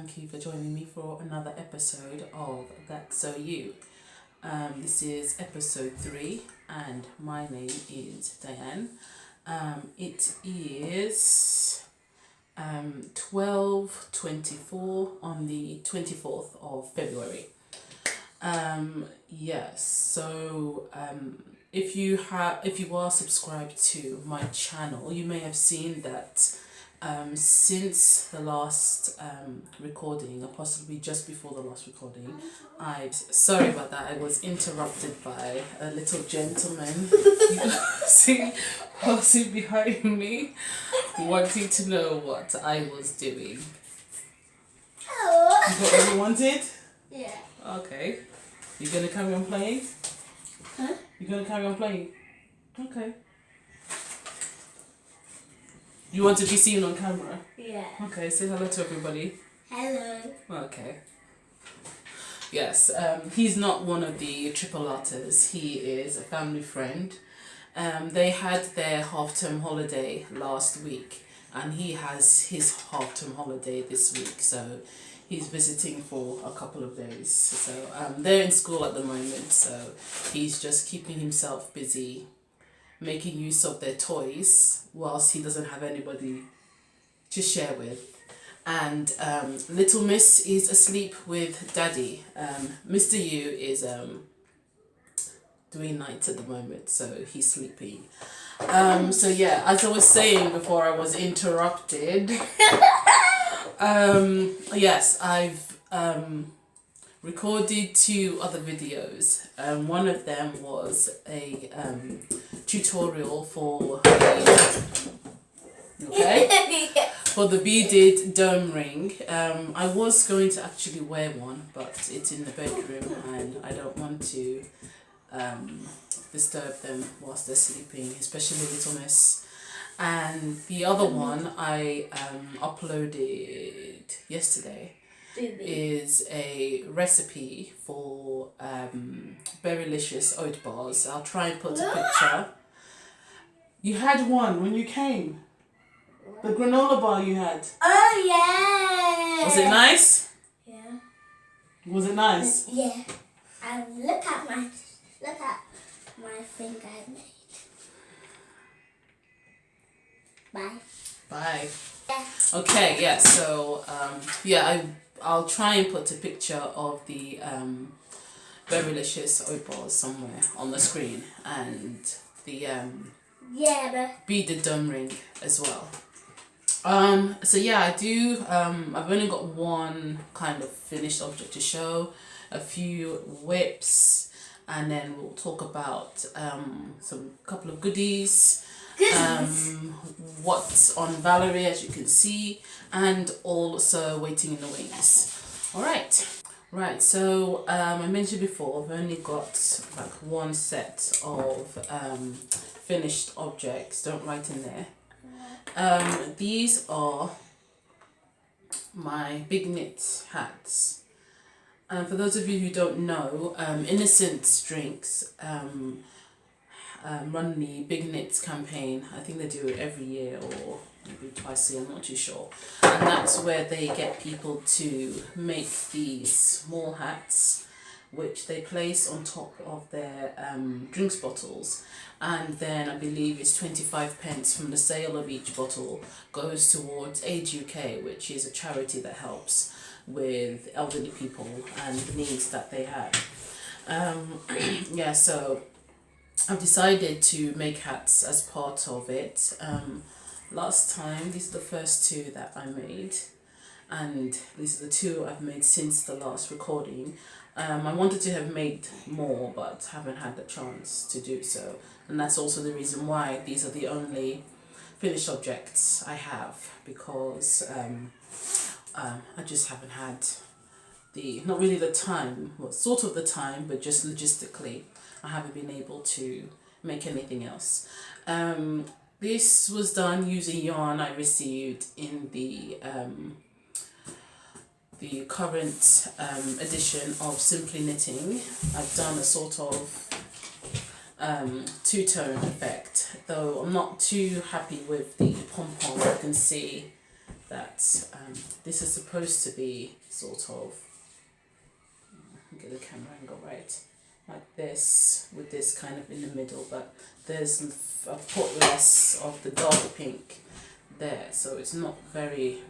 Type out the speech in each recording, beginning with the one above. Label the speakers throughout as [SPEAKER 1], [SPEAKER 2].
[SPEAKER 1] thank you for joining me for another episode of That's So You. This is episode 3 and my name is Diane. It is 12:24 on the 24th of February. If you are subscribed to my channel, you may have seen that since the last recording, or possibly just before the last recording, sorry about that, I was interrupted by a little gentleman passing behind me, wanting to know what I was doing.
[SPEAKER 2] Oh.
[SPEAKER 1] You got what you wanted?
[SPEAKER 2] Yeah.
[SPEAKER 1] Okay. You gonna carry on playing?
[SPEAKER 2] Huh?
[SPEAKER 1] You gonna carry on playing? Okay. You want to be seen on camera?
[SPEAKER 2] Yeah.
[SPEAKER 1] Okay, say hello to everybody.
[SPEAKER 2] Hello.
[SPEAKER 1] Okay. Yes, he's not one of the triple-arters. He is a family friend. They had their half-term holiday last week, and he has his half-term holiday this week, so he's visiting for a couple of days. So they're in school at the moment, so he's just keeping himself busy, making use of their toys whilst he doesn't have anybody to share with. And little Miss is asleep with Daddy. Mr. Yu is doing nights at the moment, so he's sleeping. So yeah, as I was saying before I was interrupted, yes, I've recorded 2 other videos. One of them was a tutorial for for the beaded dome ring. I was going to actually wear one, but it's in the bedroom and I don't want to disturb them whilst they're sleeping, especially little Miss. And the other one I uploaded yesterday is a recipe for Berrylicious oat bars. I'll try and put a picture. You had one when you came. The granola bar you had.
[SPEAKER 2] Oh yeah.
[SPEAKER 1] Was it nice?
[SPEAKER 2] Yeah.
[SPEAKER 1] Was it nice?
[SPEAKER 2] Yeah. And look at my thing I made. Bye.
[SPEAKER 1] Bye.
[SPEAKER 2] Yeah.
[SPEAKER 1] Okay, yeah, so I'll try and put a picture of the Berrylicious oat bars somewhere on the screen, and the beaded dome ring as well. So yeah, I do, I've only got one kind of finished object to show, a few whips, and then we'll talk about couple of goodies. What's on Valerie, as you can see, and also waiting in the wings. Right, so I mentioned before, I've only got like one set of finished objects. Don't write in there. These are my big knit hats. And for those of you who don't know, Innocent Drinks run the Big Knits campaign. I think they do it every year or maybe twice a year, I'm not too sure. And that's where they get people to make these small hats, which they place on top of their drinks bottles. And then I believe it's 25p from the sale of each bottle goes towards Age UK, which is a charity that helps with elderly people and the needs that they have. So I've decided to make hats as part of it. Last time, these are the first 2 that I made, and these are the 2 I've made since the last recording. I wanted to have made more, but haven't had the chance to do so, and that's also the reason why these are the only finished objects I have, because I just haven't had not really the time, well, sort of the time, but just logistically I haven't been able to make anything else. This was done using yarn I received in the current edition of Simply Knitting. I've done a sort of 2-tone effect, though I'm not too happy with the pom-pom. You can see that this is supposed to be sort of, get the camera angle right, like this, with this kind of in the middle, but there's a put less of the dark pink there, so it's not very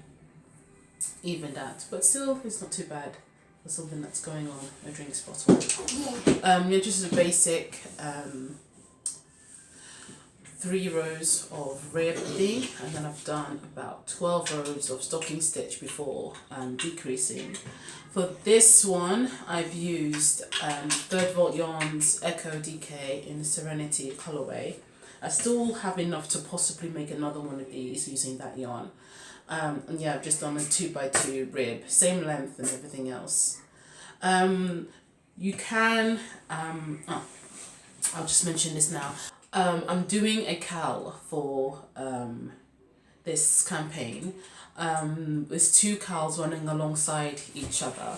[SPEAKER 1] evened out, but still it's not too bad for something that's going on a drinks bottle. Yeah, just a basic 3 rows of rib thing, and then I've done about 12 rows of stocking stitch before decreasing. For this one, I've used 3rd Volt Yarns Echo DK in the Serenity colorway. I still have enough to possibly make another one of these using that yarn. And yeah, I've just done a 2x2 rib, same length and everything else. You can, I'll just mention this now. I'm doing a KAL for this campaign. There's 2 KALs running alongside each other.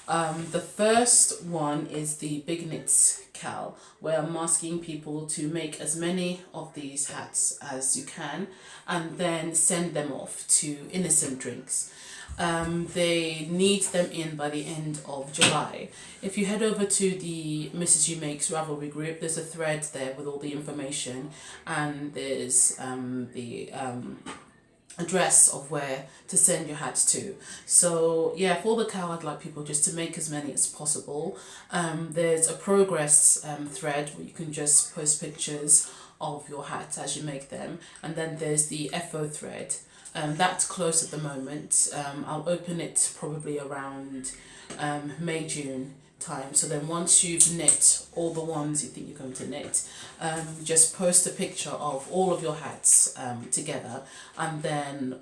[SPEAKER 1] The first one is the Big Knits KAL, where I'm asking people to make as many of these hats as you can and then send them off to Innocent Drinks. They need them in by the end of July. If you head over to the Mrs. You Makes Ravelry group, there's a thread there with all the information, and there's the address of where to send your hats to. So yeah, for the KAL, I'd like people just to make as many as possible. There's a progress thread where you can just post pictures of your hats as you make them, and then there's the FO thread. That's closed at the moment. I'll open it probably around May, June time. So then once you've knit all the ones you think you're going to knit, just post a picture of all of your hats together, and then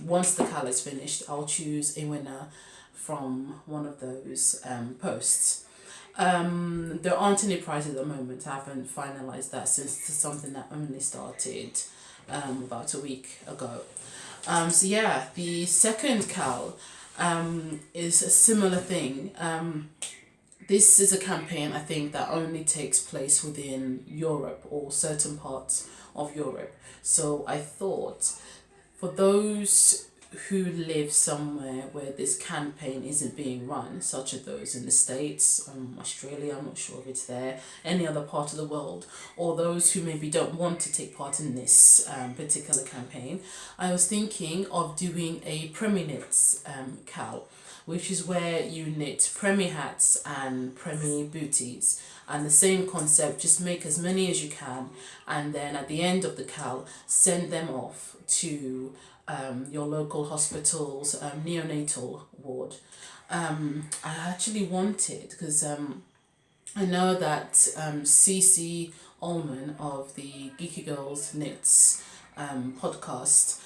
[SPEAKER 1] once the KAL is finished, I'll choose a winner from one of those posts. There aren't any prizes at the moment. I haven't finalised that since it's something that only started about a week ago. So yeah, the second KAL is a similar thing. This is a campaign, I think, that only takes place within Europe or certain parts of Europe. So I thought, for those who live somewhere where this campaign isn't being run, such as those in the States, Australia, I'm not sure if it's there, any other part of the world, or those who maybe don't want to take part in this particular campaign, I was thinking of doing a Premie Knits KAL, which is where you knit Premie hats and Premie booties. And the same concept, just make as many as you can, and then at the end of the KAL, send them off to your local hospital's neonatal ward. I actually wanted, because I know that CC Ullman of the Geeky Girls Knits podcast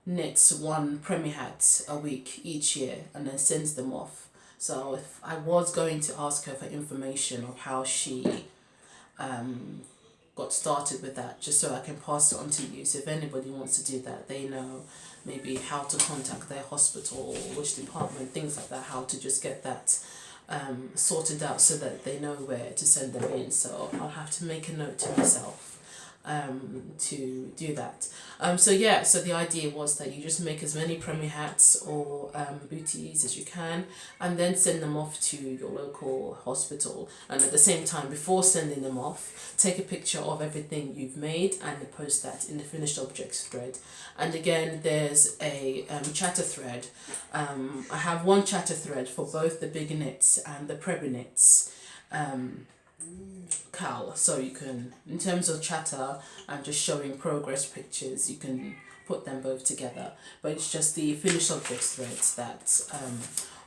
[SPEAKER 1] knits 1 Premie hat a week each year and then sends them off. So if I was going to ask her for information of how she got started with that, just so I can pass it on to you. So if anybody wants to do that, they know maybe how to contact their hospital, which department, things like that, how to just get that sorted out so that they know where to send them in. So I'll have to make a note to myself to do that. So yeah, so the idea was that you just make as many Premie hats or booties as you can, and then send them off to your local hospital, and at the same time, before sending them off, take a picture of everything you've made and post that in the finished objects thread. And again, there's a chatter thread. I have one chatter thread for both the Big Knits and the Premie Knits KAL, so you can, in terms of chatter and just showing progress pictures, you can put them both together, but it's just the finished objects threads that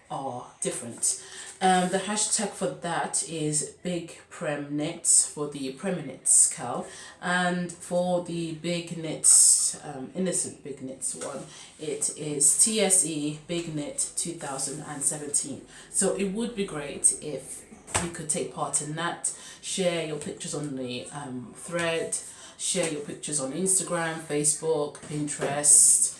[SPEAKER 1] are different. The hashtag for that is Big Prem Knits for the Premie Knits KAL, and for the Big Knits, Innocent Big Knits one, it is TSE Big Knit 2017. So it would be great if you could take part in that, share your pictures on the thread, share your pictures on Instagram, Facebook, Pinterest,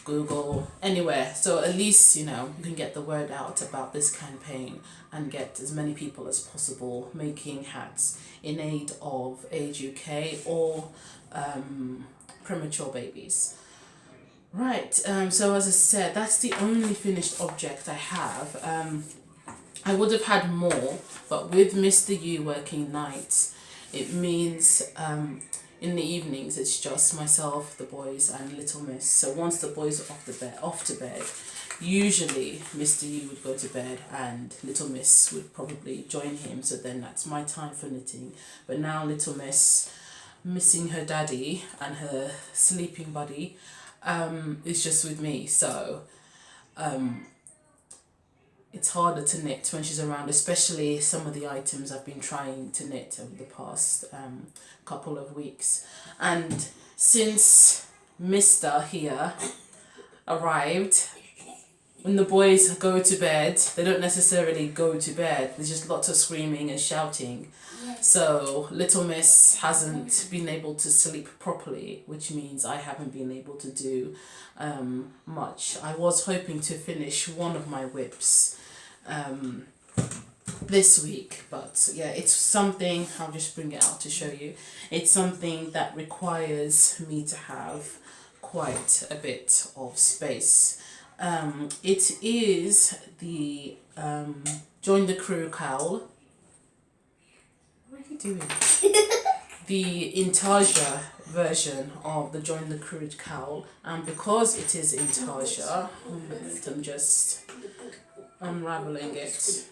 [SPEAKER 1] Google, anywhere. So at least, you know, you can get the word out about this campaign and get as many people as possible making hats in aid of Age UK or premature babies. Right, so as I said, that's the only finished object I have. I would have had more, but with Mr. U working nights, it means in the evenings it's just myself, the boys, and Little Miss. So once the boys are off to bed, usually Mr. U would go to bed and Little Miss would probably join him. So then that's my time for knitting. But now Little Miss, missing her daddy and her sleeping buddy, is just with me. So it's harder to knit when she's around, especially some of the items I've been trying to knit over the past couple of weeks. And since Mr. here arrived, when the boys go to bed, they don't necessarily go to bed. There's just lots of screaming and shouting. So Little Miss hasn't been able to sleep properly, which means I haven't been able to do much. I was hoping to finish one of my whips this week, but yeah, it's something, I'll just bring it out to show you. It's something that requires me to have quite a bit of space. It is the Join the Crew KAL. What are you doing? The Intarsia version of the Join the Crew KAL, and because it is Intarsia, I'm just unraveling it.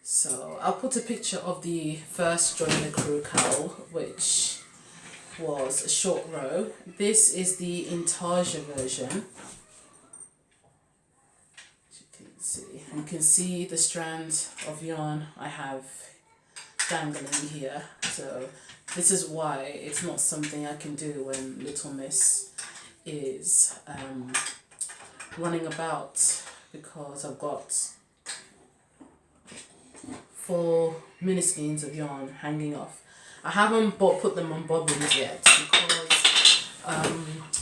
[SPEAKER 1] So I'll put a picture of the first Join the Crew KAL, which was a short row. This is the Intarsia version. You can see the strand of yarn I have dangling here. So this is why it's not something I can do when Little Miss is running about, because I've got 4 mini skeins of yarn hanging off. I haven't put them on bobbins yet because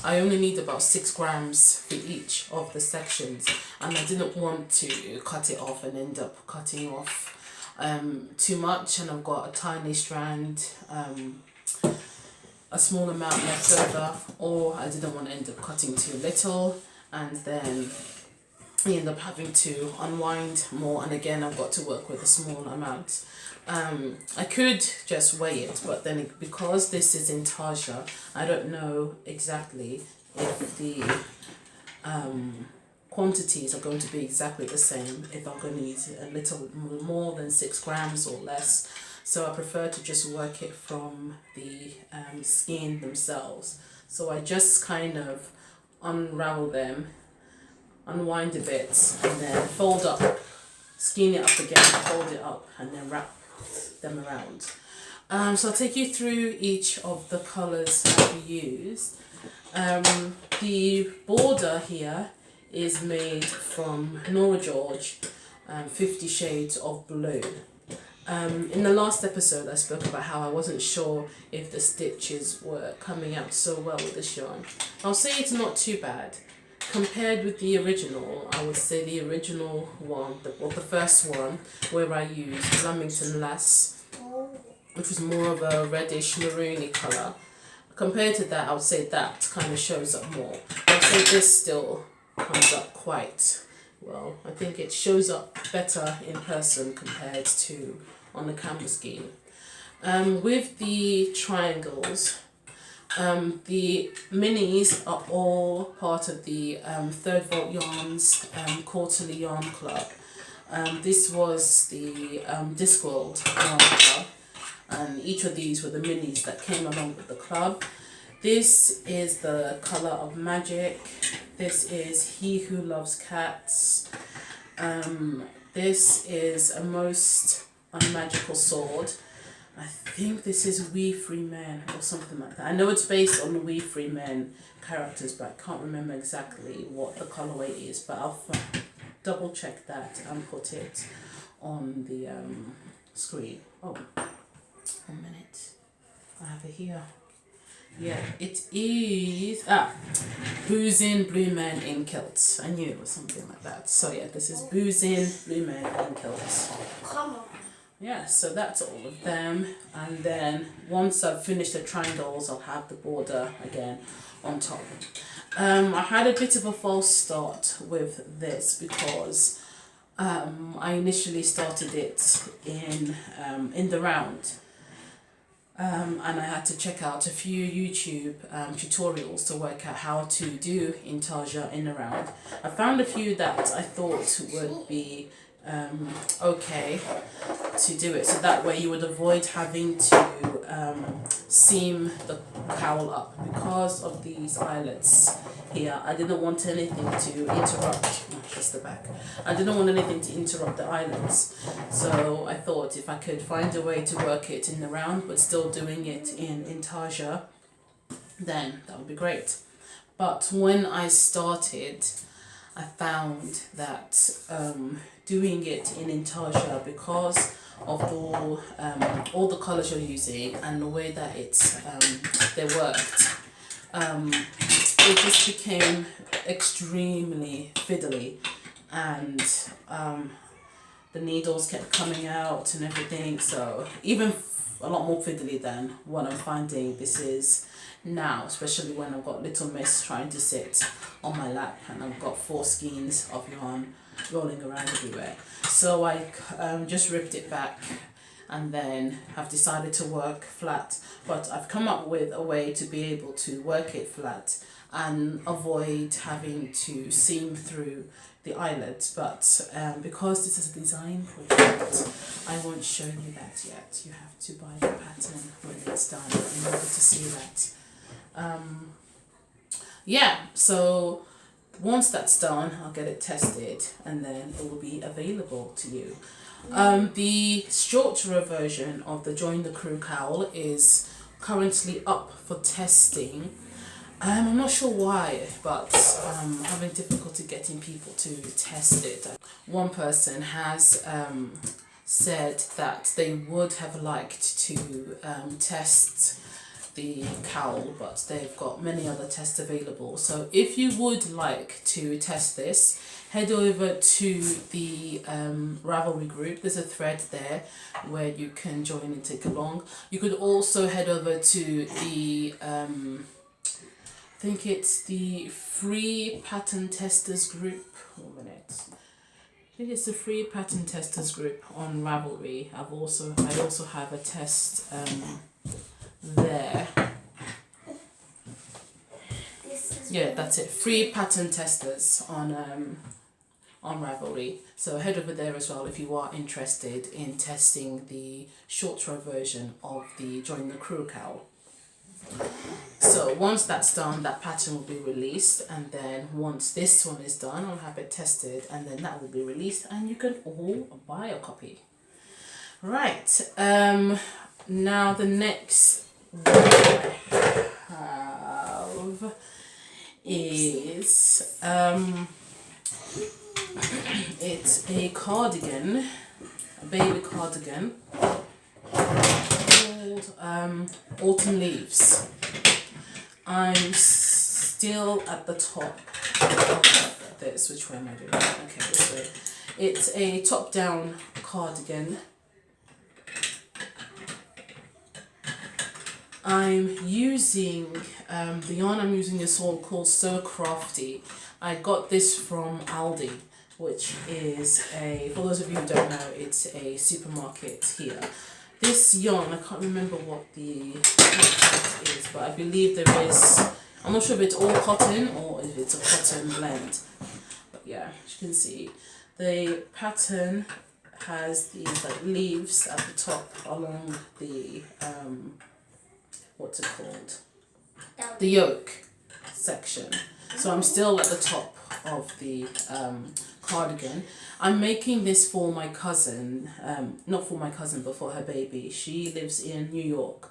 [SPEAKER 1] I only need about 6 grams for each of the sections, and I didn't want to cut it off and end up cutting off too much, and I've got a tiny strand, a small amount left over, or I didn't want to end up cutting too little and then I end up having to unwind more, and again I've got to work with a small amount. I could just weigh it, but then because this is Intarsia, I don't know exactly if the quantities are going to be exactly the same, if I'm going to need a little more than 6 grams or less. So I prefer to just work it from the skein themselves. So I just kind of unravel them, unwind a bit, and then fold up, skein it up again, fold it up, and then wrap them around. So I'll take you through each of the colours I've used. The border here is made from Nora George, 50 Shades of Blue. In the last episode I spoke about how I wasn't sure if the stitches were coming out so well with this yarn. I'll say it's not too bad. Compared with the original, I would say the original one, the first one, where I used Lamington Lass, which was more of a reddish maroony colour. Compared to that, I would say that kind of shows up more. I would say this still comes up quite well. I think it shows up better in person compared to on the canvas scheme. With the triangles, the minis are all part of the Third Vault Yarns quarterly yarn club. This was the Discworld yarn club, and each of these were the minis that came along with the club. This is the Colour of Magic. This is He Who Loves Cats. This is A Most Unmagical Sword. I think this is We Free Men or something like that. I know it's based on the We Free Men characters, but I can't remember exactly what the colourway is, but I'll double check that and put it on the screen. Oh, 1 minute. I have it here. Yeah, it is Boozin' Blue Men in Kilts. I knew it was something like that. So yeah, this is Boozin' Blue Men in Kilts.
[SPEAKER 2] Come on.
[SPEAKER 1] yeah, so that's all of them. And then once I've finished the triangles, I'll have the border again on top. I had a bit of a false start with this because I initially started it in the round. And I had to check out a few YouTube tutorials to work out how to do intarsia in a round. I found a few that I thought would be okay to do it, so that way you would avoid having to seam the cowl up. Because of these eyelets here, I didn't want anything to interrupt, just the back, I didn't want anything to interrupt the eyelets, so I thought if I could find a way to work it in the round but still doing it in intarsia, then that would be great. But when I started, I found that doing it in intarsia, because of all the colours you're using and the way that they worked, it just became extremely fiddly, and the needles kept coming out and everything, so even a lot more fiddly than what I'm finding this is now, especially when I've got little miss trying to sit on my lap and I've got 4 skeins of yarn rolling around everywhere. So I just ripped it back and then have decided to work flat, but I've come up with a way to be able to work it flat and avoid having to seam through the eyelets. But because this is a design project, I won't show you that yet. You have to buy the pattern when it's done in order to see that. Yeah, so once that's done, I'll get it tested and then it will be available to you. The shorter version of the Join the Crew cowl is currently up for testing. I'm not sure why, but I'm having difficulty getting people to test it. One person has said that they would have liked to test the cowl, but they've got many other tests available. So if you would like to test this, head over to the Ravelry group. There's a thread there where you can join and take along. You could also head over to the I think it's the free pattern testers group. 1 minute. I think it's the free pattern testers group on Ravelry. I also have a test there. Yeah, that's it. Free pattern testers on Ravelry. So head over there as well if you are interested in testing the shorter version of the Join the Crew cowl. So once that's done, that pattern will be released, and then once this one is done, I'll have it tested, and then that will be released and you can all buy a copy. Right, now the next one I have is it's a cardigan, a baby cardigan called Autumn Leaves. I'm still at the top of this. Which way am I doing? Okay, this way. It's a top-down cardigan. I'm using, the yarn I'm using is all called So Crafty. I got this from Aldi, which is for those of you who don't know, it's a supermarket here. This yarn, I can't remember what the is, but I believe there is, I'm not sure if it's all cotton or if it's a cotton blend. But yeah, as you can see, the pattern has these like leaves at the top along the, what's it called? The yoke section. So I'm still at the top of the cardigan. I'm making this for my cousin, not for my cousin but for her baby. She lives in New York.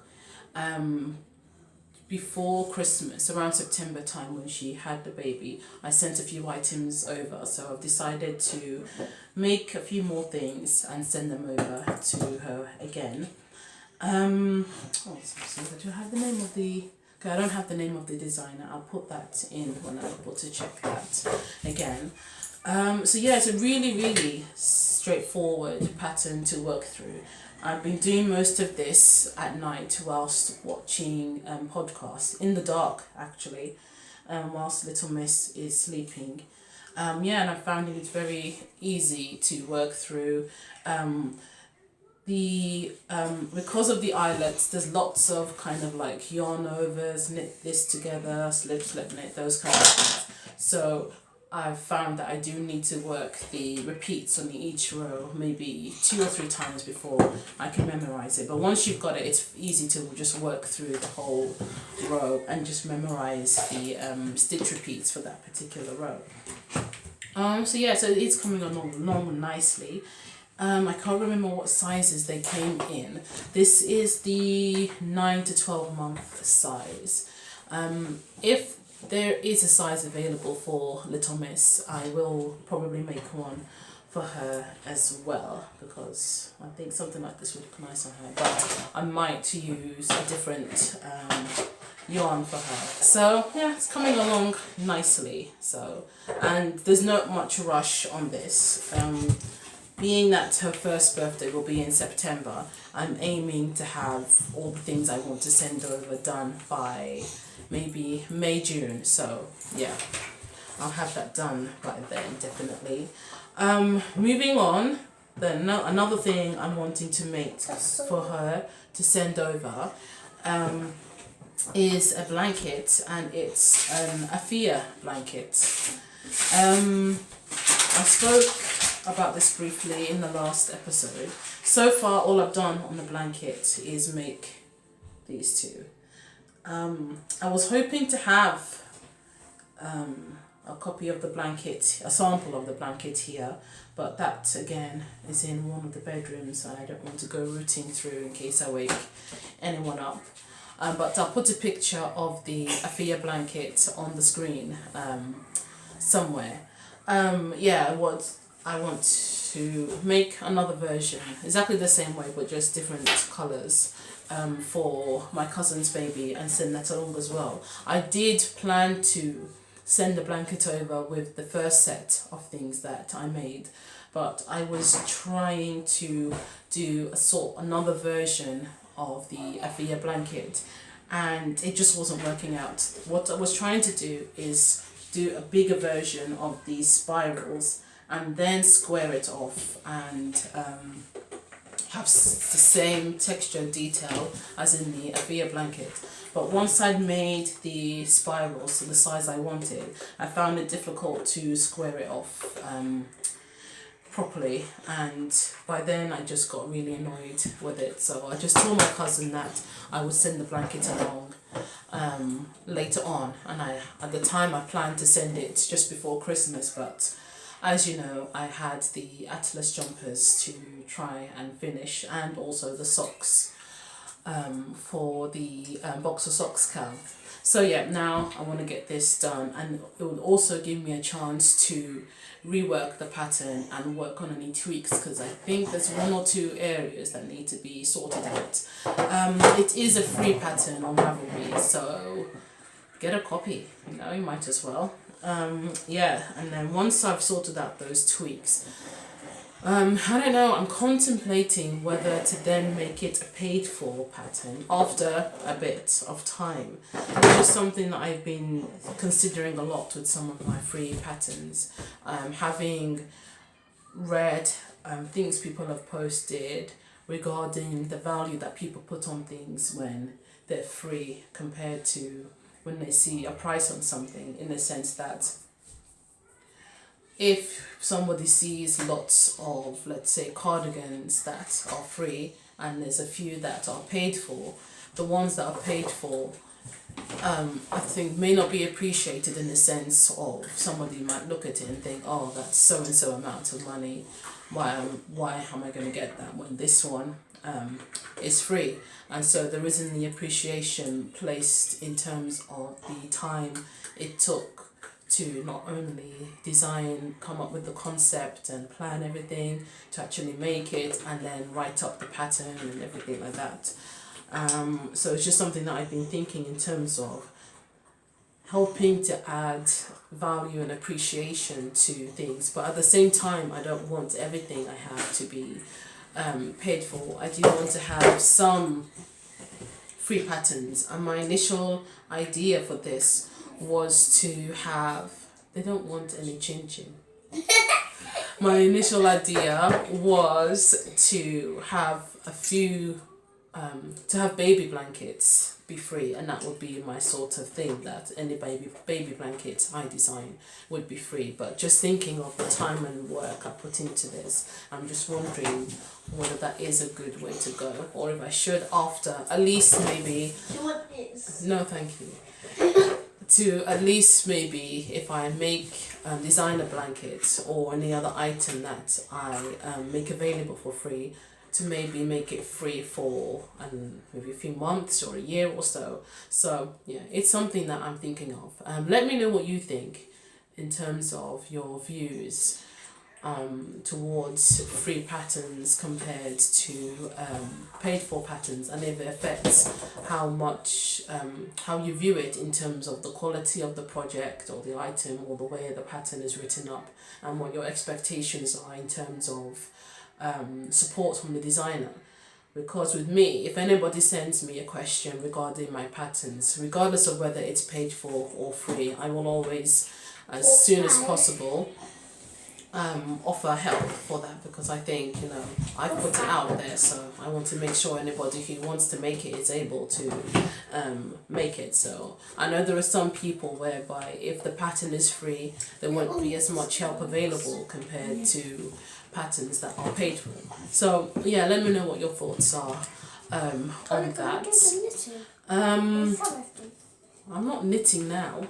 [SPEAKER 1] Before Christmas, around September time when she had the baby, I sent a few items over, so I've decided to make a few more things and send them over to her again. Do I have the name of the... Okay, I don't have the name of the designer. I'll put that in when I'm able to check that again. So yeah, it's a really straightforward pattern to work through. I've been doing most of this at night whilst watching podcasts, in the dark actually, whilst little miss is sleeping. Yeah, and I found it very easy to work through. Because of the eyelets, there's lots of kind of like yarn overs, knit this together, slip knit, those kind of things. So I've found that I do need to work the repeats on each row maybe 2 or 3 times before I can memorize it. But once you've got it, it's easy to just work through the whole row and just memorize the stitch repeats for that particular row. So yeah, so it's coming along nicely. I can't remember what sizes they came in. This is the 9 to 12 month size. If there is a size available for Little Miss, I will probably make one for her as well, because I think something like this would look nice on her, but I might use a different yarn for her. So yeah, it's coming along nicely. So, and there's not much rush on this. Being that her first birthday will be in September, I'm aiming to have all the things I want to send over done by maybe May, June. So yeah, I'll have that done by then, definitely. Moving on, then another thing I'm wanting to make for her to send over is a blanket, and it's an Afia blanket. I spoke about this briefly in the last episode. So far, all I've done on the blanket is make these two. I was hoping to have a copy of the blanket, a sample of the blanket here, but that again is in one of the bedrooms and I don't want to go rooting through in case I wake anyone up. But I'll put a picture of the Afia blanket on the screen somewhere. Yeah, I want to make another version, exactly the same way but just different colours, for my cousin's baby and send that along as well. I did plan to send the blanket over with the first set of things that I made, but I was trying to do another version of the Afia blanket and it just wasn't working out. What I was trying to do is do a bigger version of these spirals and then square it off and have the same texture detail as in the Afia blanket. But once I'd made the spirals to the size I wanted, I found it difficult to square it off properly, and by then I just got really annoyed with it. So I just told my cousin that I would send the blanket along later on, and at the time I planned to send it just before Christmas, but as you know, I had the Atlas jumpers to try and finish, and also the socks for the boxer socks KAL. So yeah, now I want to get this done, and it will also give me a chance to rework the pattern and work on any tweaks, because I think there's 1 or 2 areas that need to be sorted out. It is a free pattern on Ravelry, so get a copy, you might as well. Yeah, and then once I've sorted out those tweaks, I don't know, I'm contemplating whether to then make it a paid for pattern after a bit of time. It's just something that I've been considering a lot with some of my free patterns. Having read things people have posted regarding the value that people put on things when they're free compared to when they see a price on something, in the sense that if somebody sees lots of, let's say, cardigans that are free and there's a few that are paid for, the ones that are paid for I think may not be appreciated, in the sense of somebody might look at it and think, oh, that's so and so amount of money, why am I going to get that when this one is free? And so there isn't the appreciation placed in terms of the time it took to not only design, come up with the concept and plan everything, to actually make it and then write up the pattern and everything like that. So it's just something that I've been thinking in terms of helping to add value and appreciation to things, but at the same time I don't want everything I have to be paid for, I do want to have some free patterns, and my initial idea for this was to have, they don't want any chin chin. My initial idea was to have a few, to have baby blankets be free, and that would be my sort of thing, that any baby blankets I design would be free. But just thinking of the time and work I put into this, I'm just wondering whether that is a good way to go, or if I should, after at least maybe,
[SPEAKER 2] Do you want this?
[SPEAKER 1] no thank you, to at least maybe if I make designer blankets or any other item that I make available for free, to maybe make it free for maybe a few months or a year or so. So yeah, it's something that I'm thinking of. Let me know what you think in terms of your views towards free patterns compared to paid for patterns, and if it affects how much how you view it in terms of the quality of the project or the item or the way the pattern is written up, and what your expectations are in terms of support from the designer. Because with me, if anybody sends me a question regarding my patterns, regardless of whether it's paid for or free, I will always, as soon as possible, offer help for that, because I think, you know, I put it out there, so I want to make sure anybody who wants to make it is able to make it. So I know there are some people whereby if the pattern is free, there won't be as much help available compared to patterns that are paid for. So yeah, let me know what your thoughts are on that. I'm not knitting now.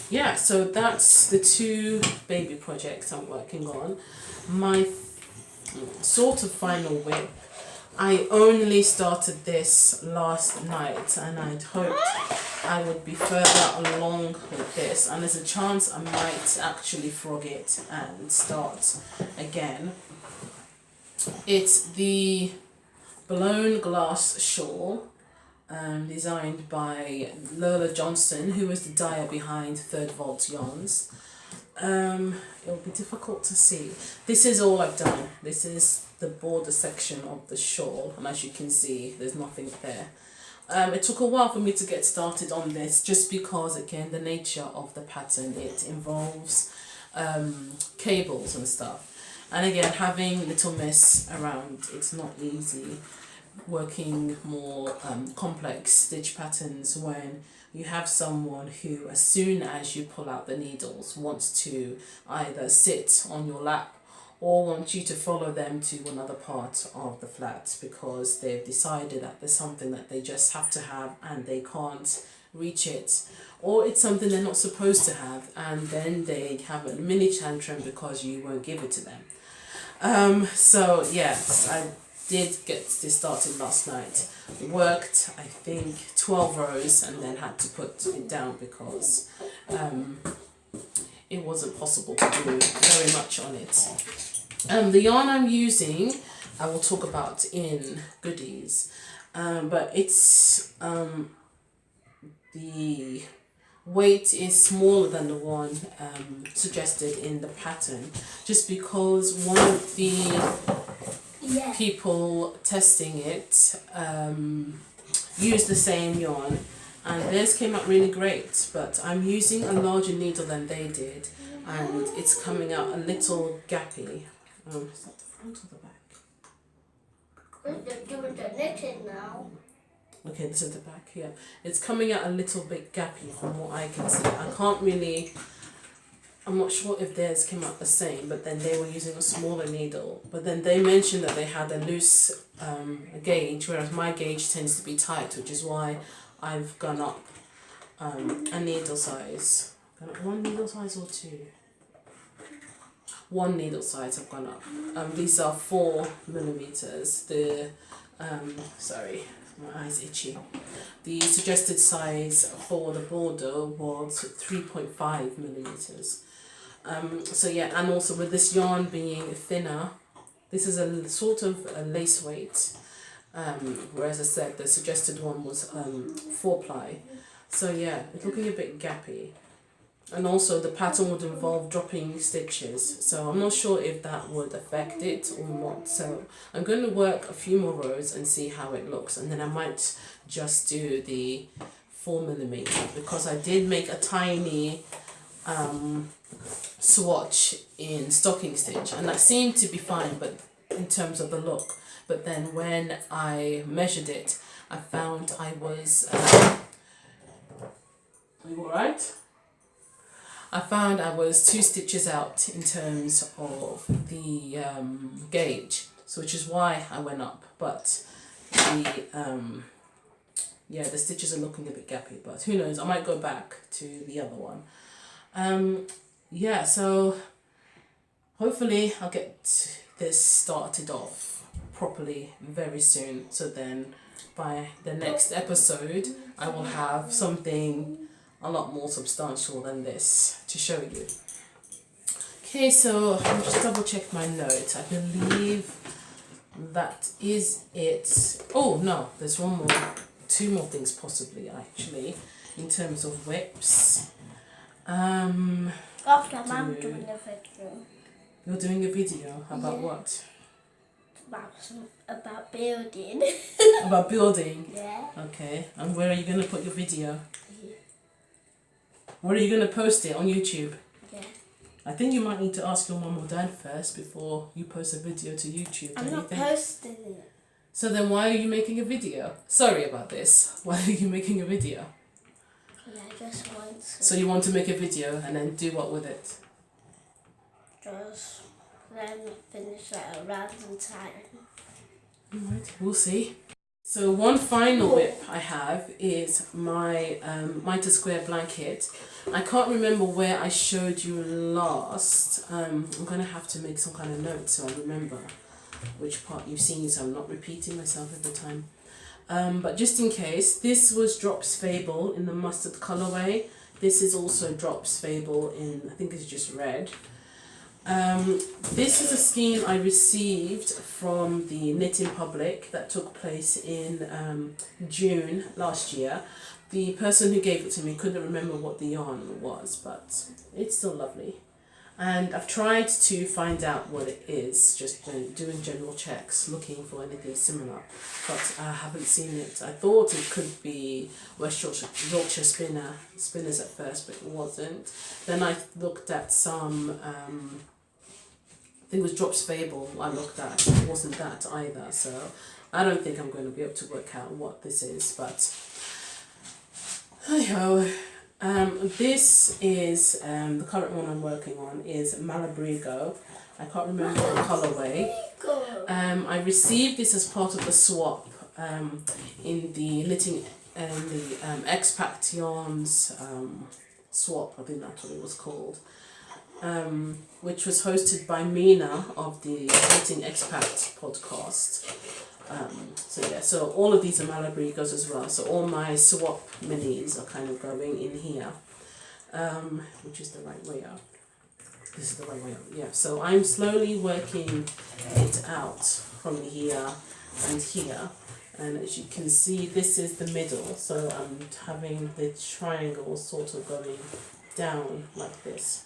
[SPEAKER 1] Yeah, so that's the two baby projects I'm working on. My sort of final whip, I only started this last night, and I'd hoped I would be further along with this, and there's a chance I might actually frog it and start again. It's the blown glass shawl, designed by Lola Johnson, who is the dyer behind Third Vault Yarns. It'll be difficult to see. This is all I've done. This is the border section of the shawl, and as you can see, there's nothing there. It took a while for me to get started on this, just because, again, the nature of the pattern, it involves cables and stuff. And again, having Little Miss around, it's not easy working more complex stitch patterns when you have someone who, as soon as you pull out the needles, wants to either sit on your lap or want you to follow them to another part of the flat, because they've decided that there's something that they just have to have and they can't reach it, or it's something they're not supposed to have, and then they have a mini tantrum because you won't give it to them. So yes, I did get this started last night. Worked, I think, 12 rows and then had to put it down because it wasn't possible to do very much on it. The yarn I'm using, I will talk about in goodies, but it's the weight is smaller than the one suggested in the pattern, just because one of the people testing it used the same yarn, and theirs came out really great, but I'm using a larger needle than they did, and it's coming out a little gappy. Is that the front or the back?
[SPEAKER 2] We're doing the knitting now.
[SPEAKER 1] Okay, this is the back here. It's coming out a little bit gappy from what I can see. I can't really, I'm not sure if theirs came out the same, but then they were using a smaller needle. But then they mentioned that they had a loose gauge, whereas my gauge tends to be tight, which is why I've gone up a needle size. Gone up one needle size or two? One needle size I've gone up. These are 4 millimeters. The sorry, my eye's itchy. The suggested size for the border was 3.5 millimeters. So yeah, and also with this yarn being thinner, this is a sort of a lace weight, whereas I said the suggested one was 4 ply. So yeah, it's looking a bit gappy. and also the pattern would involve dropping stitches, so I'm not sure if that would affect it or not. So I'm going to work a few more rows and see how it looks, and then I might just do the 4mm, because I did make a tiny swatch in stocking stitch, and that seemed to be fine, but in terms of the look. But then when I measured it, I found I was are you alright? I found I was 2 stitches out in terms of the gauge, so which is why I went up. But the yeah, the stitches are looking a bit gappy, but who knows, I might go back to the other one. Yeah, so hopefully I'll get this started off properly very soon, so then by the next episode I will have something a lot more substantial than this to show you. Okay, so I'll just double check my notes. I believe that is it. Oh no, there's 2 more things possibly actually in terms of whips.
[SPEAKER 2] After I'm doing a video.
[SPEAKER 1] You're doing a video about what?
[SPEAKER 2] About building.
[SPEAKER 1] About building?
[SPEAKER 2] Yeah.
[SPEAKER 1] Okay, and where are you going to put your video?
[SPEAKER 2] Yeah.
[SPEAKER 1] Where are you going to post it? On YouTube?
[SPEAKER 2] Yeah.
[SPEAKER 1] I think you might need to ask your mum or dad first before you post a video to YouTube.
[SPEAKER 2] I'm not posting it.
[SPEAKER 1] So then why are you making a video? Sorry about this. Why are you making a video?
[SPEAKER 2] I just want to.
[SPEAKER 1] So you want to make a video and then do what with it?
[SPEAKER 2] Just then finish it around in time.
[SPEAKER 1] Alright, we'll see. So one final whip I have is my mitre square blanket. I can't remember where I showed you last. I'm going to have to make some kind of note so I remember which part you've seen, so I'm not repeating myself every time. But just in case, this was Drops Fable in the mustard colorway. This is also Drops Fable in, I think it's just red. This is a skein I received from the Knitting Public that took place in June last year. The person who gave it to me couldn't remember what the yarn was, but it's still lovely. And I've tried to find out what it is, just doing general checks, looking for anything similar, but I haven't seen it. I thought it could be West Yorkshire spinners at first, but it wasn't. Then I looked at some, I think it was Drops Fable I looked at, it wasn't that either, so I don't think I'm going to be able to work out what this is, but hi-ho. This is the current one I'm working on is Malabrigo. I can't remember the colorway. I received this as part of the swap in the knitting and the Expat Yarns swap, I think that's what it was called, which was hosted by Mina of the Knitting Expat podcast. So yeah, so all of these are Malabrigos as well. So all my swap minis are kind of going in here, which is the right way out. This is the right way out. Yeah. So I'm slowly working it out from here and here, and as you can see, this is the middle. So I'm having the triangle sort of going down like this.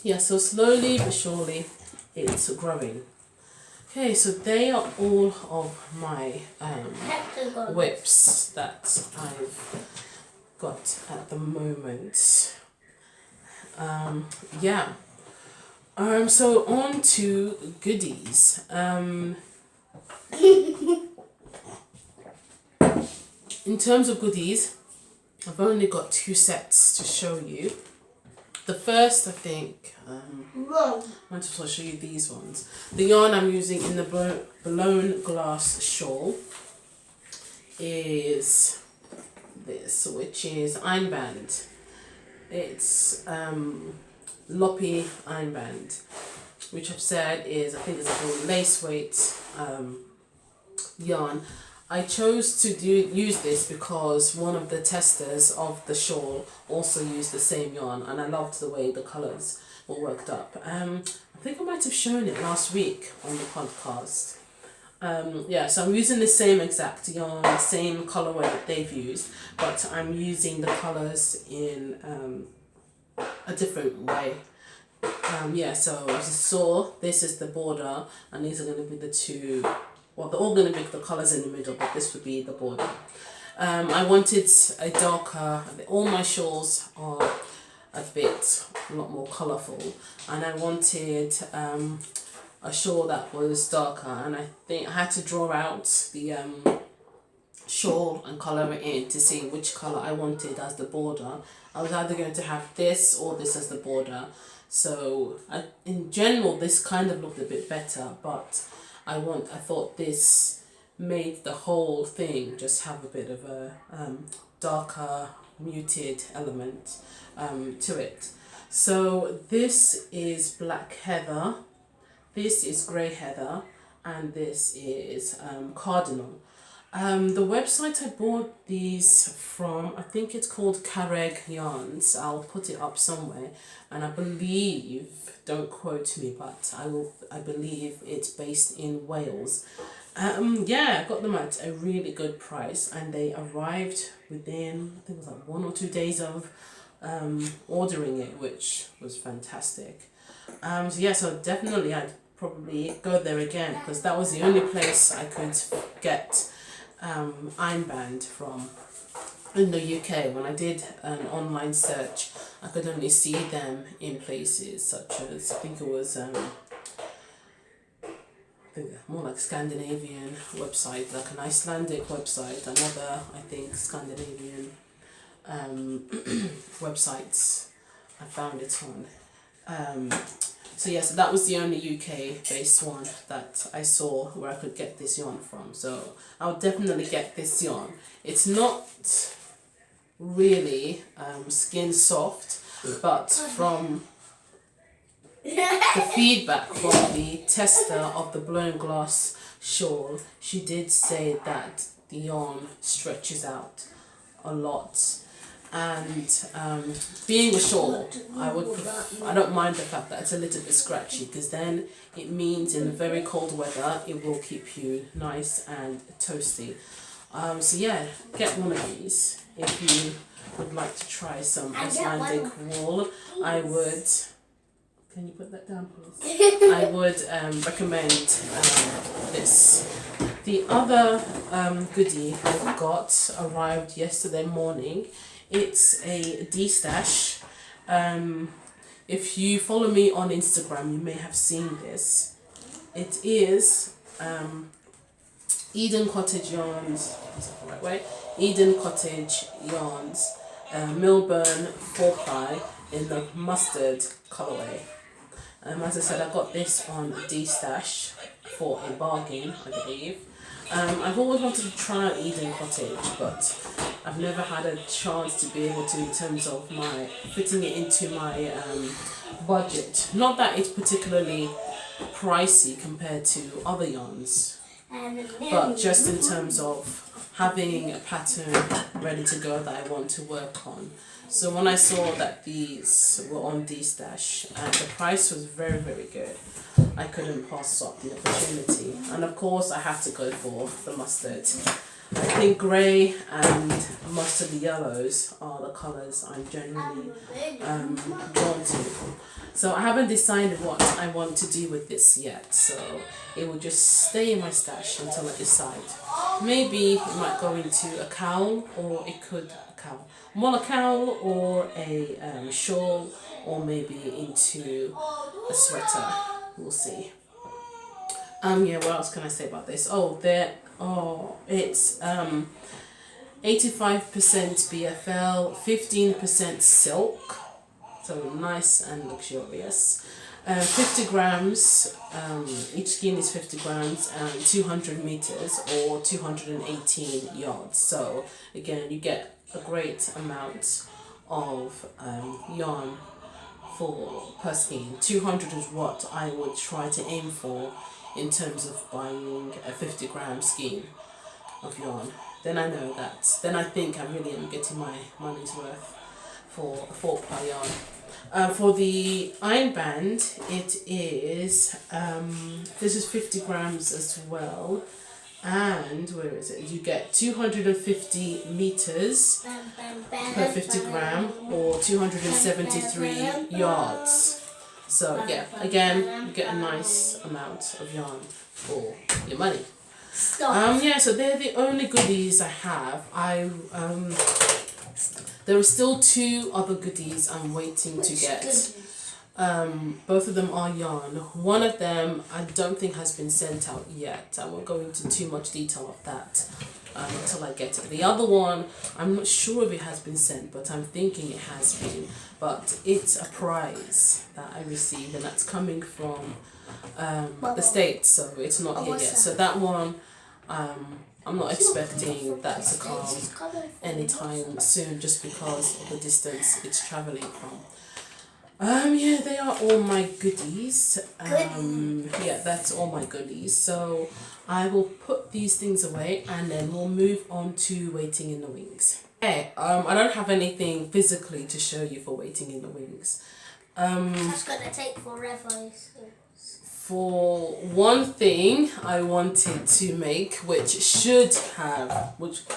[SPEAKER 1] Yeah. So slowly but surely, it's growing. Okay, so they are all of my whips that I've got at the moment. Yeah. So on to goodies. In terms of goodies, I've only got 2 sets to show you. The first, I think, I might as well show you these ones. The yarn I'm using in the blown glass shawl is this, which is Ironband. It's Loppy Ironband, which I've said is, I think it's a lace weight yarn. I chose to use this because one of the testers of the shawl also used the same yarn, and I loved the way the colours were worked up. I think I might have shown it last week on the podcast. Yeah, so I'm using the same exact yarn, same colourway that they've used, but I'm using the colours in a different way. Yeah, so as you saw, this is the border, and these are going to be the two, well, they're all going to be the colours in the middle, but this would be the border. I wanted a darker, all my shawls are a lot more colourful, and I wanted a shawl that was darker, and I think I had to draw out the shawl and colour it in to see which colour I wanted as the border. I was either going to have this or this as the border. So in general this kind of looked a bit better, but I thought this made the whole thing just have a bit of a darker muted element to it. So this is black heather, this is grey heather, and this is cardinal. The website I bought these from, I think it's called Carreg Yarns. I'll put it up somewhere, and I believe, don't quote me, but I believe it's based in Wales. Yeah, I got them at a really good price, and they arrived within, I think it was like 1 or 2 days of ordering it, which was fantastic. So yeah, so definitely I'd probably go there again, because that was the only place I could get Ironband from in the UK. When I did an online search, I could only see them in places such as, I think it was more like Scandinavian website, like an Icelandic website, another I think Scandinavian websites I found it on. So yeah, so that was the only UK based one that I saw where I could get this yarn from. So I would definitely get this yarn. It's not really skin soft, but from the feedback from the tester of the blown glass shawl, she did say that the yarn stretches out a lot. And being a shawl, I don't mind the fact that it's a little bit scratchy, because then it means in very cold weather it will keep you nice and toasty. So yeah, get one of these if you would like to try some Icelandic wool. I would, can you put that down please? I would recommend this. The other goodie I got arrived yesterday morning. It's a D-stash. If you follow me on Instagram, you may have seen this. It is Eden Cottage Yarns, is that the right way? Eden Cottage Yarns, Milburn 4-ply in the mustard colourway. As I said, I got this on D-stash for a bargain, I believe. I've always wanted to try Eden Cottage, but I've never had a chance to be able to, in terms of my fitting it into my budget. Not that it's particularly pricey compared to other yarns, but just in terms of having a pattern ready to go that I want to work on. So when I saw that these were on D-stash and the price was very, very good, I couldn't pass up the opportunity. And of course I have to go for the mustard. I think grey and mustard yellows are the colours I'm generally drawn to. So I haven't decided what I want to do with this yet, so it will just stay in my stash until I decide. Maybe it might go into a cowl, or it could a cowl or a shawl, or maybe into a sweater. We'll see. Yeah, what else can I say about this? It's 85% BFL, 15% silk, so nice and luxurious. 50 grams, each skein is 50 grams and 200 meters or 218 yards. So again, you get a great amount of yarn per skein. 200 is what I would try to aim for in terms of buying a 50-gram skein of yarn. Then I know that, then I think I really am getting my money's worth for a 4-ply yarn. For the iron band, it is, this is 50 grams as well, and where is it? You get 250 meters per 50 gram or 273 yards. So yeah, again, you get a nice amount of yarn for your money. Yeah, so they're the only goodies I have. There are still 2 other goodies I'm waiting to get. Both of them are yarn. One of them I don't think has been sent out yet. I won't go into too much detail of that until I get it. The other one, I'm not sure if it has been sent, but I'm thinking it has been. But it's a prize that I received, and that's coming from the States, so it's not here yet. So that one, I'm not expecting that to come anytime soon, just because of the distance it's traveling from. Yeah, they are all my goodies. Yeah, that's all my goodies. So I will put these things away and then we'll move on to waiting in the wings. Okay, I don't have anything physically to show you for waiting in the wings.
[SPEAKER 2] That's gonna take forever.
[SPEAKER 1] For one thing I wanted to make, which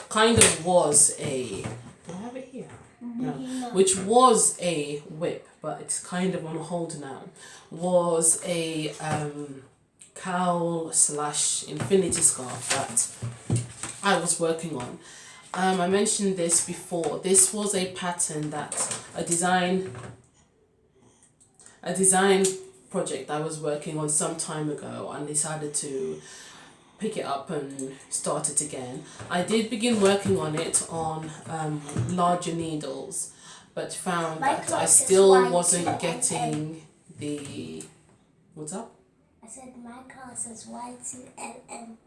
[SPEAKER 1] kind of was a, do I have it here? No. Which was a whip, but it's kind of on hold now, was a KAL / infinity scarf that I was working on. I mentioned this before. This was a pattern that a design project I was working on some time ago, and decided to pick it up and start it again. I did begin working on it on larger needles, but found that I still wasn't getting the... What's up?
[SPEAKER 2] I said my class is Y2LM.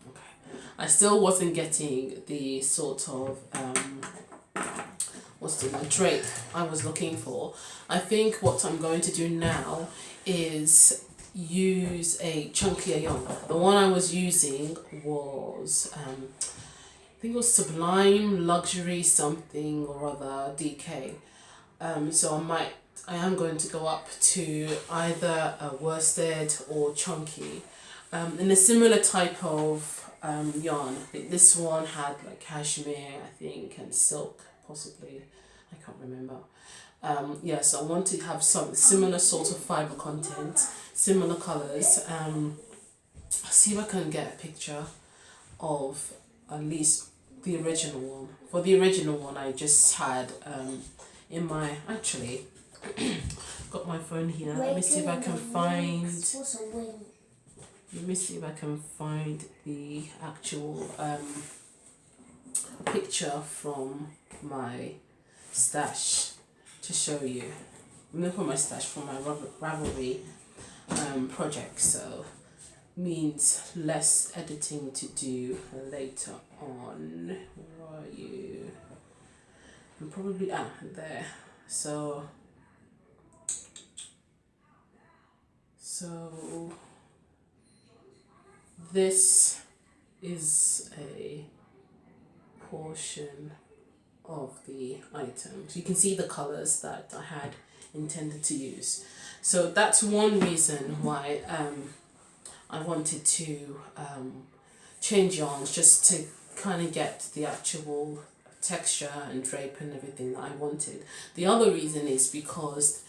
[SPEAKER 1] Okay. I still wasn't getting the sort of drape I was looking for. I think what I'm going to do now is use a chunkier yarn. The one I was using was I think it was Sublime Luxury something or other DK. So I am going to go up to either a worsted or chunky in a similar type of yarn. I think this one had like cashmere, I think, and silk possibly. I can't remember. Yeah, so I want to have some similar sort of fibre content, similar colours. See if I can get a picture of at least the original one. For the original one, I just had in my, actually, got my phone here. Let me see if I can find.
[SPEAKER 2] What's a wing?
[SPEAKER 1] Let me see if I can find the actual picture from my stash to show you. I'm going to put my stash from my Ravelry project, so means less editing to do later on. Where are you? I'm probably there. So this is a portion of the item. So you can see the colours that I had intended to use. So that's one reason why I wanted to change yarns, just to kind of get the actual texture and drape and everything that I wanted. The other reason is because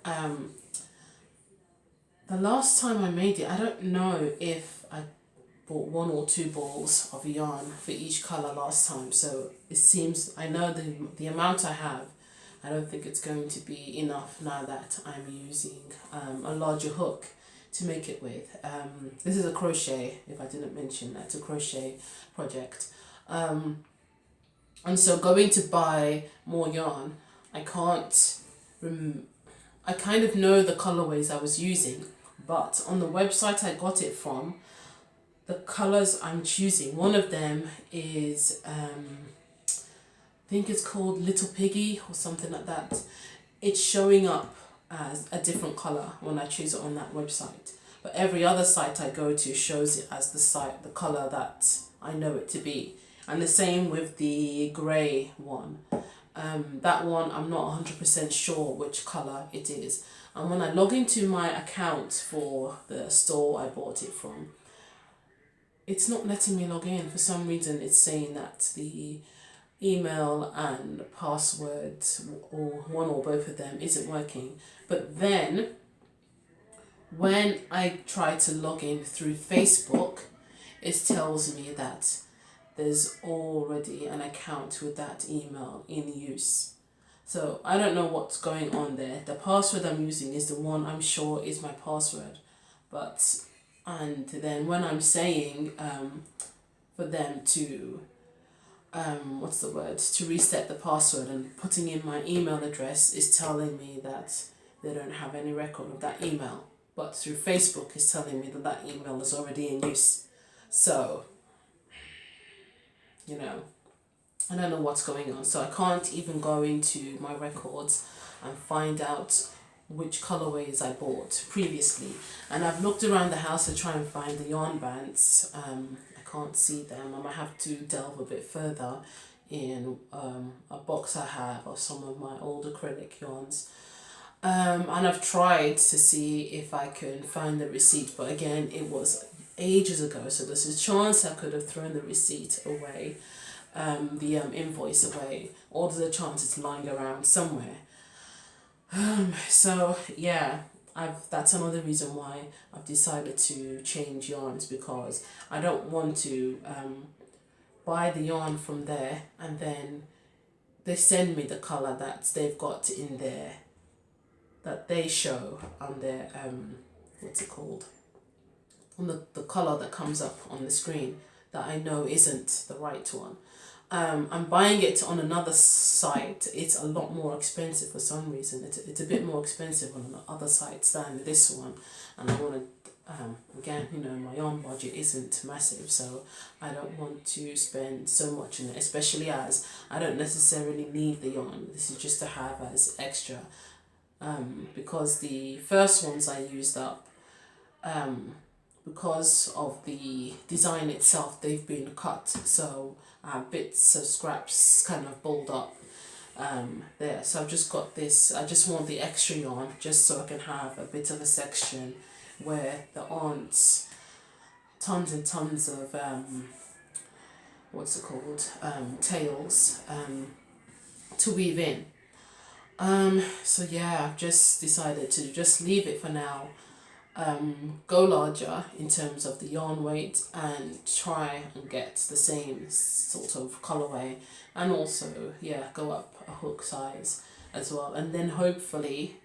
[SPEAKER 1] the last time I made it, I don't know if I bought 1 or 2 balls of yarn for each colour last time, so it seems, I know the amount I have, I don't think it's going to be enough now that I'm using a larger hook to make it with. This is a crochet, if I didn't mention that, it's a crochet project. And so going to buy more yarn, I kind of know the colourways I was using, but on the website I got it from, the colours I'm choosing, one of them is, I think it's called Little Piggy or something like that. It's showing up as a different colour when I choose it on that website. But every other site I go to shows it as the colour that I know it to be. And the same with the grey one. That one I'm not 100% sure which colour it is. And when I log into my account for the store I bought it from, it's not letting me log in. For some reason it's saying that the email and password, or one or both of them, isn't working. But then when I try to log in through Facebook, it tells me that there's already an account with that email in use. So I don't know what's going on there. The password I'm using is the one I'm sure is my password. And then when I'm saying for them to to reset the password and putting in my email address, is telling me that they don't have any record of that email. But through Facebook, it's telling me that that email is already in use. So, I don't know what's going on. So I can't even go into my records and find out which colorways I bought previously. And I've looked around the house to try and find the yarn bands. I can't see them. I might have to delve a bit further in a box I have of some of my old acrylic yarns. And I've tried to see if I can find the receipt, but again, it was ages ago, so there's a chance I could have thrown the receipt away, the invoice away, or there's a chance it's lying around somewhere. So yeah, that's another reason why I've decided to change yarns, because I don't want to buy the yarn from there and then they send me the colour that they've got in there, that they show on their on the colour that comes up on the screen, that I know isn't the right one. I'm buying it on another site. It's a lot more expensive for some reason. It's a bit more expensive on other sites than this one, and I want to again, my yarn budget isn't massive, so I don't want to spend so much on it, especially as I don't necessarily need the yarn. This is just to have as extra, because the first ones I used up, because of the design itself, they've been cut, so I have bits of scraps kind of balled up there. So I've just got this. I just want the extra yarn just so I can have a bit of a section where there aren't tons and tons of tails to weave in. So yeah, I've just decided to just leave it for now, go larger in terms of the yarn weight, and try and get the same sort of colorway, and also go up a hook size as well, and then hopefully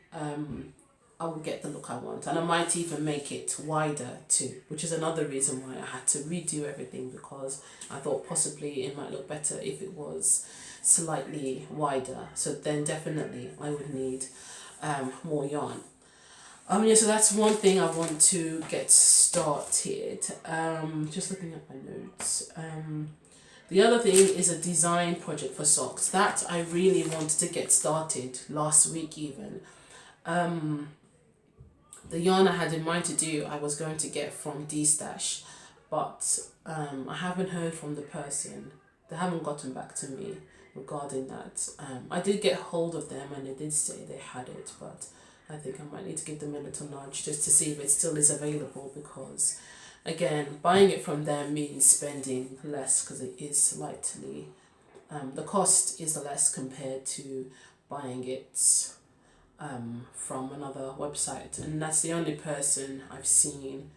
[SPEAKER 1] I will get the look I want, and I might even make it wider too, which is another reason why I had to redo everything, because I thought possibly it might look better if it was slightly wider. So then definitely I would need more yarn. So that's one thing I want to get started. Just looking at my notes. The other thing is a design project for socks that I really wanted to get started last week even. The yarn I had in mind to do, I was going to get from D-Stash, but I haven't heard from the person. They haven't gotten back to me regarding that. I did get hold of them and they did say they had it, but I think I might need to give them a little nudge just to see if it still is available, because again, buying it from them means spending less, because it is slightly, the cost is less compared to buying it from another website, and that's the only person I've seen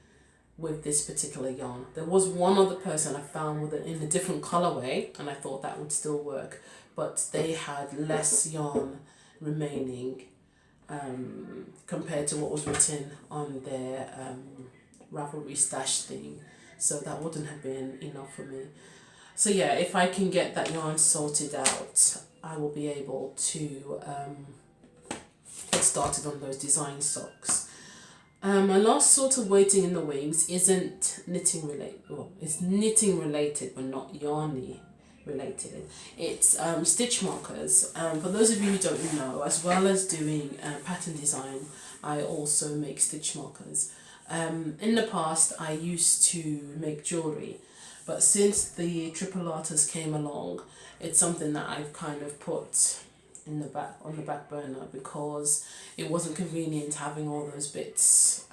[SPEAKER 1] with this particular yarn. There was one other person I found with it in a different colorway, and I thought that would still work, but they had less yarn remaining compared to what was written on their Ravelry stash thing, so that wouldn't have been enough for me. So yeah, if I can get that yarn sorted out, I will be able to get started on those design socks. My last sort of waiting in the wings isn't knitting related. Well, it's knitting related, but not yarny related. It's stitch markers. For those of you who don't know, as well as doing pattern design, I also make stitch markers. In the past, I used to make jewellery, but since the triple artist came along, it's something that I've kind of put on the back burner, because it wasn't convenient having all those bits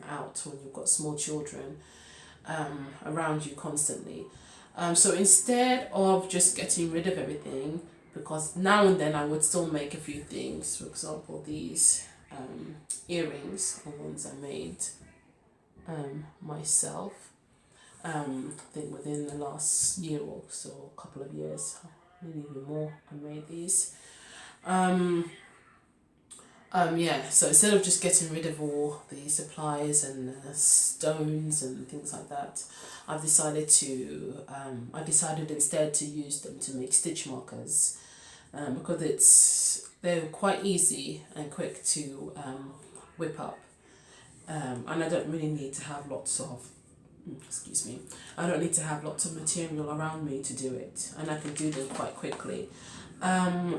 [SPEAKER 1] out when you've got small children. around you constantly. So instead of just getting rid of everything, because now and then I would still make a few things. For example, these earrings are ones I made myself. I think within the last year or so, a couple of years, maybe even more, I made these. Yeah, so instead of just getting rid of all the supplies and stones and things like that, I decided instead to use them to make stitch markers, because they're quite easy and quick to whip up, and I don't really need to have lots of I don't need to have lots of material around me to do it, and I can do them quite quickly.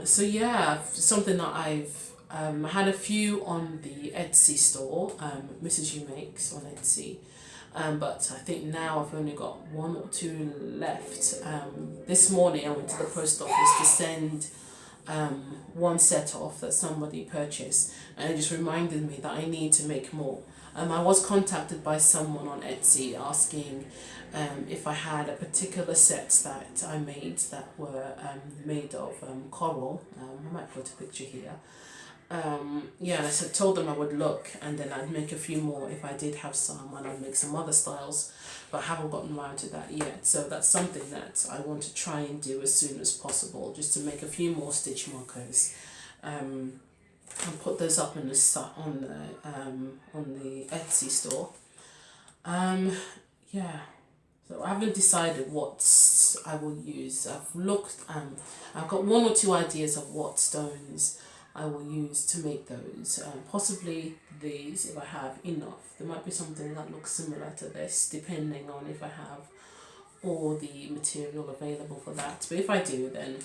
[SPEAKER 1] So yeah, something that I've had a few on the Etsy store, Mrs. You Makes on Etsy, but I think now I've only got one or two left. This morning I went to the post office to send one set off that somebody purchased, and it just reminded me that I need to make more. I was contacted by someone on Etsy asking if I had a particular set that I made that were made of coral. I might put a picture here. Yeah, and I told them I would look, and then I'd make a few more if I did have some, and I'd make some other styles, but I haven't gotten around to that yet. So that's something that I want to try and do as soon as possible, just to make a few more stitch markers. And put those up on the Etsy store. Yeah, so I haven't decided what I will use. I've looked. I've got one or two ideas of what stones I will use to make those. Possibly these, if I have enough. There might be something that looks similar to this, depending on if I have all the material available for that. But if I do, then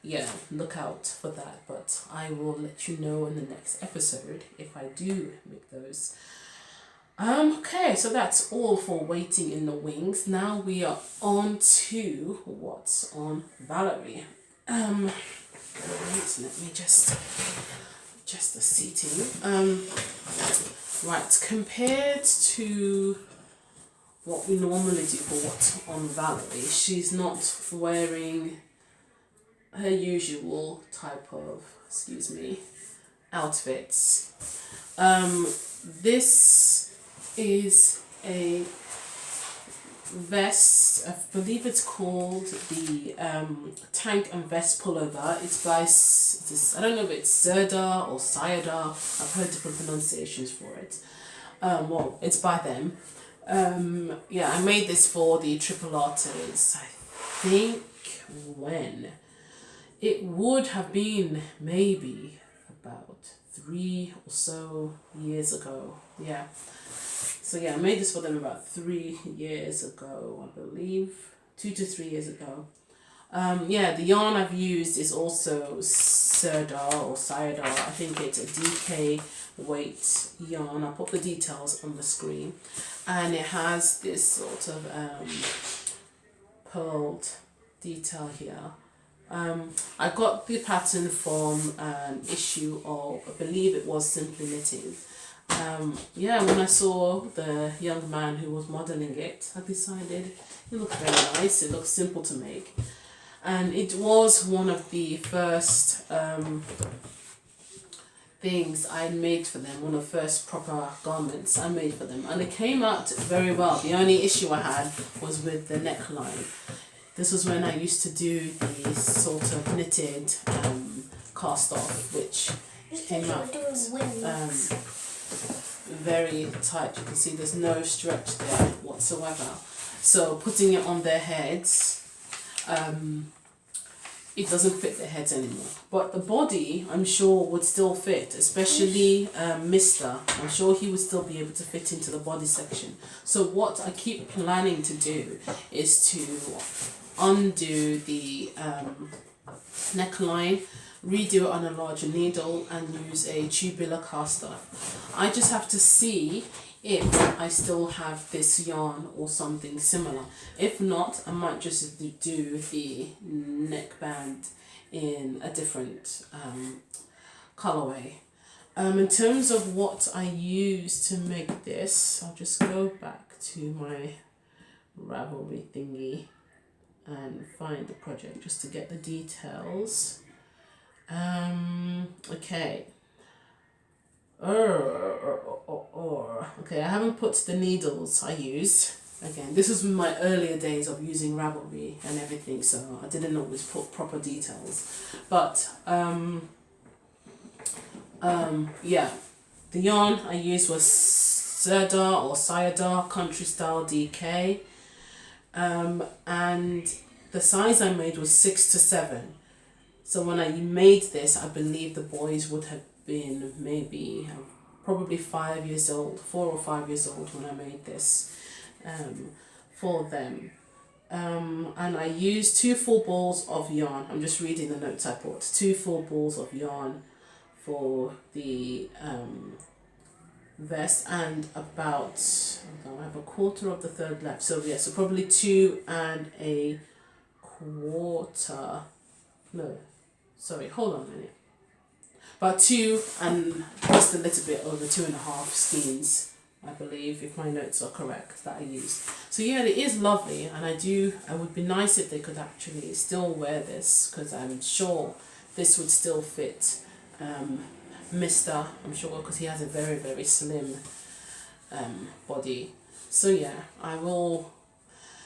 [SPEAKER 1] yeah, look out for that. But I will let you know in the next episode if I do make those. Okay, so that's all for waiting in the wings. Now we are on to what's on Valerie. Right, let me just the seating. Right, compared to what we normally do for what's on Valerie, she's not wearing her usual type of, outfits. This is a vest, I believe it's called the tank and vest pullover. It's by, I don't know if it's Zerda or Sayada. I've heard different pronunciations for it. Well, it's by them. Yeah, I made this for the triple artists, I think, when? It would have been maybe about 3 or so years ago. Yeah. So yeah, I made this for them about 3 years ago, I believe. 2 to 3 years ago. Yeah, the yarn I've used is also Serda or Sayada. I think it's a DK weight yarn. I'll put the details on the screen. And it has this sort of pearled detail here. I got the pattern from an issue of, I believe it was Simply Knitting. Yeah, when I saw the young man who was modelling it, I decided it looked very nice, it looked simple to make. And it was one of the first things I made for them, one of the first proper garments I made for them. And it came out very well. The only issue I had was with the neckline. This was when I used to do the sort of knitted cast off, which came out very tight. You can see there's no stretch there whatsoever. So putting it on their heads, it doesn't fit their heads anymore. But the body, I'm sure, would still fit, especially Mr. I'm sure he would still be able to fit into the body section. So what I keep planning to do is to undo the neckline, redo it on a larger needle, and use a tubular caster. I just have to see if I still have this yarn or something similar. If not, I might just do the neckband in a different colorway. In terms of what I use to make this, I'll just go back to my Ravelry thingy and find the project just to get the details. Okay. Okay, I haven't put the needles I use. Again, this was my earlier days of using Ravelry and everything, so I didn't always put proper details. But yeah, the yarn I used was Sayadar Country Style DK, and the size I made was 6 to 7. So when I made this, I believe the boys would have been maybe probably 5 years old, 4 or 5 years old when I made this for them. And I used 2 full balls of yarn. I'm just reading the notes I put. 2 full balls of yarn for the vest, and about, I have a quarter of the third left. So yeah, so probably 2 1/4. No, sorry, hold on a minute. About 2 and just a little bit over 2.5 skeins, I believe, if my notes are correct, that I used. So yeah, it is lovely, and I would be nice if they could actually still wear this, because I'm sure this would still fit Mr. I'm sure, because he has a very, very slim body. So yeah, I will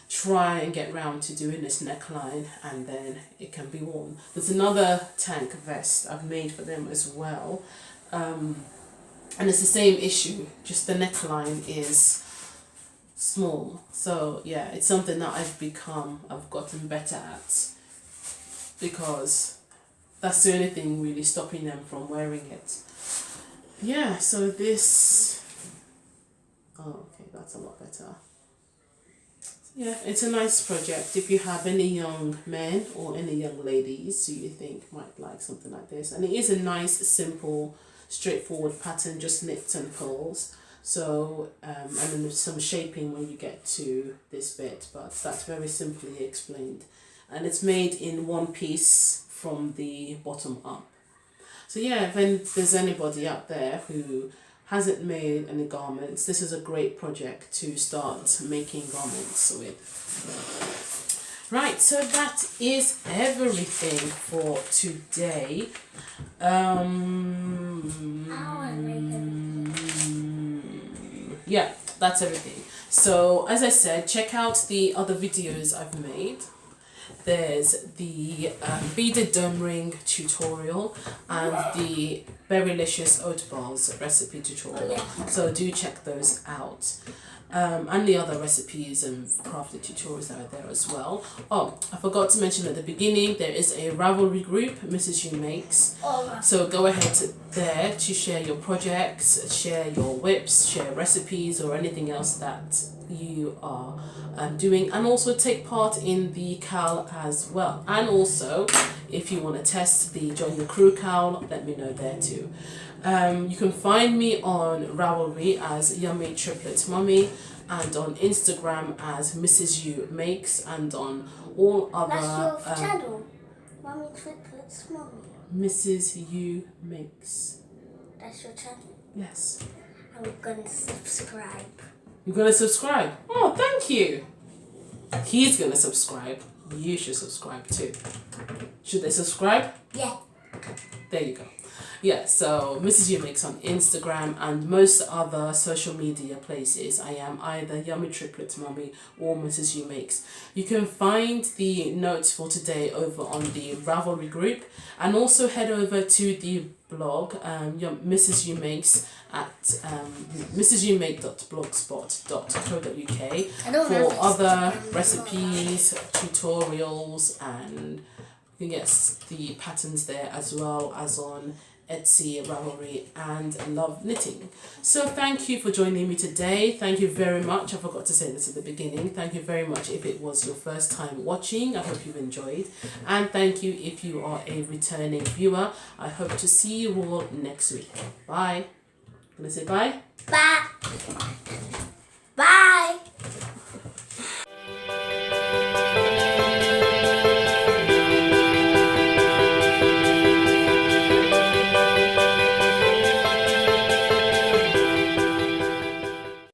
[SPEAKER 1] try and get round to doing this neckline, and then it can be worn. There's another tank vest I've made for them as well, and it's the same issue, just the neckline is small. So yeah, it's something that I've gotten better at, because that's the only thing really stopping them from wearing it. Yeah, so this, oh okay, that's a lot better. Yeah, it's a nice project. If you have any young men or any young ladies who you think might like something like this. And it is a nice, simple, straightforward pattern, just knits and pulls. So, and then there's some shaping when you get to this bit, but that's very simply explained. And it's made in one piece from the bottom up. So yeah, if there's anybody out there who hasn't made any garments, this is a great project to start making garments with. Right, so that is everything for today. Yeah, that's everything. So as I said, check out the other videos I've made. There's the beaded dome ring tutorial and the Berrylicious oat balls recipe tutorial. So do check those out. And the other recipes and crafted tutorials that are there as well. Oh, I forgot to mention at the beginning, there is a Ravelry group, Mrs. You Makes. So go ahead there to share your projects, share your whips, share recipes or anything else that you are doing, and also take part in the KAL as well. And also, if you want to test the Join the Crew KAL, let me know there too. You can find me on Ravelry as YummyTripletMummy, and on Instagram as Mrs. You Makes, and on all other.
[SPEAKER 2] That's your channel, YummyTripletMummy.
[SPEAKER 1] Mrs. You Makes.
[SPEAKER 2] That's your channel.
[SPEAKER 1] Yes.
[SPEAKER 2] I'm gonna subscribe.
[SPEAKER 1] You're gonna subscribe? Oh, thank you. He's gonna subscribe. You should subscribe too. Should they subscribe?
[SPEAKER 2] Yeah.
[SPEAKER 1] There you go. Yeah, so Mrs. You Makes on Instagram and most other social media places. I am either YummyTripletMummy or Mrs. You Makes. You can find the notes for today over on the Ravelry group, and also head over to the blog, Mrs. You Makes at mrsyouMake.blogspot.co.uk for other recipes, tutorials, and you can get the patterns there as well as on Etsy, Ravelry, and Love Knitting. So thank you for joining me today. Thank you very much. I forgot to say this at the beginning. Thank you very much if it was your first time watching. I hope you've enjoyed. And thank you if you are a returning viewer. I hope to see you all next week. Bye. Gonna say bye?
[SPEAKER 2] Bye.